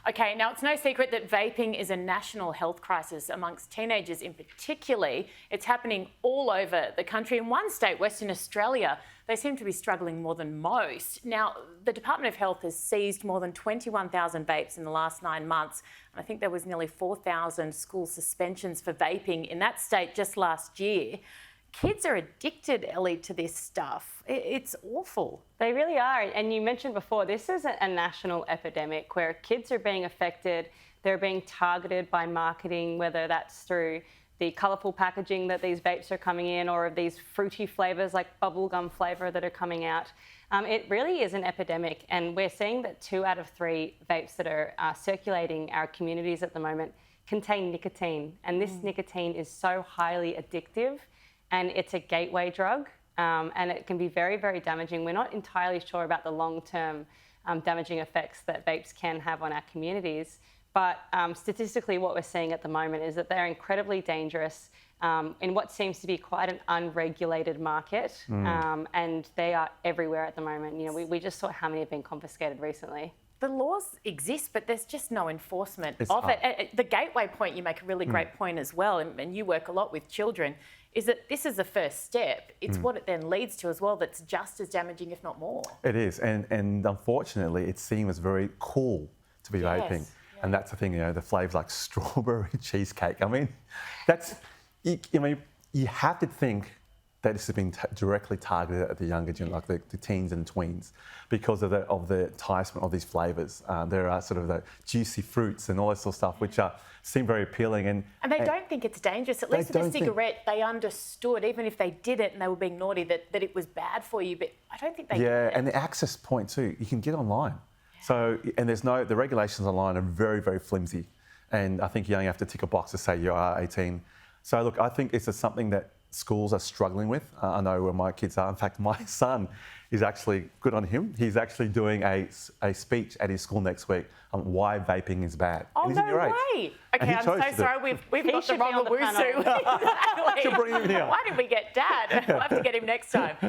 Okay, now it's no secret that vaping is a national health crisis amongst teenagers in particular. It's happening all over the country. In one state, Western Australia, they seem to be struggling more than most. Now, the Department of Health has seized more than 21,000 vapes in the last 9 months. I think there was nearly 4,000 school suspensions for vaping in that state just last year. Kids are addicted, Ellie, to this stuff. It's awful. They really are. And you mentioned before, this is a national epidemic where kids are being affected. They're being targeted by marketing, whether that's through the colourful packaging that these vapes are coming in, or of these fruity flavours like bubblegum flavour that are coming out. It really is an epidemic, and we're seeing that 2 out of 3 vapes that are circulating our communities at the moment contain nicotine. And this nicotine is so highly addictive, and it's a gateway drug, and it can be very, very damaging. We're not entirely sure about the long-term damaging effects that vapes can have on our communities, but statistically what we're seeing at the moment is that they're incredibly dangerous in what seems to be quite an unregulated market, and they are everywhere at the moment. You know, we just saw how many have been confiscated recently. The laws exist, but there's just no enforcement of it. The gateway point, you make a really great point as well, and you work a lot with children, is that this is the first step. It's what it then leads to as well that's just as damaging, if not more. It is, and unfortunately, it's seen as very cool to be vaping. Yeah. And that's the thing, you know, the flavours like strawberry cheesecake. I mean, that's, you have to think that this has been directly targeted at the younger generation, like the teens and tweens, because of the enticement of these flavours. There are sort of the juicy fruits and all that sort of stuff, which seem very appealing. And they don't think it's dangerous. At least with the cigarette, they understood, even if they did it and they were being naughty, that it was bad for you. But I don't think they get it. And the access point too, you can get online. Yeah. So, and the regulations online are very, very flimsy. And I think you only have to tick a box to say you are 18. So look, I think it's something that schools are struggling with. I know where my kids are. In fact, my son is actually, good on him, he's actually doing a speech at his school next week on why vaping is bad. Oh, no way. Okay, I'm so sorry. We've got the wrong Owusu. Exactly. Should bring him here. Why did we get Dad? We'll have to get him next time.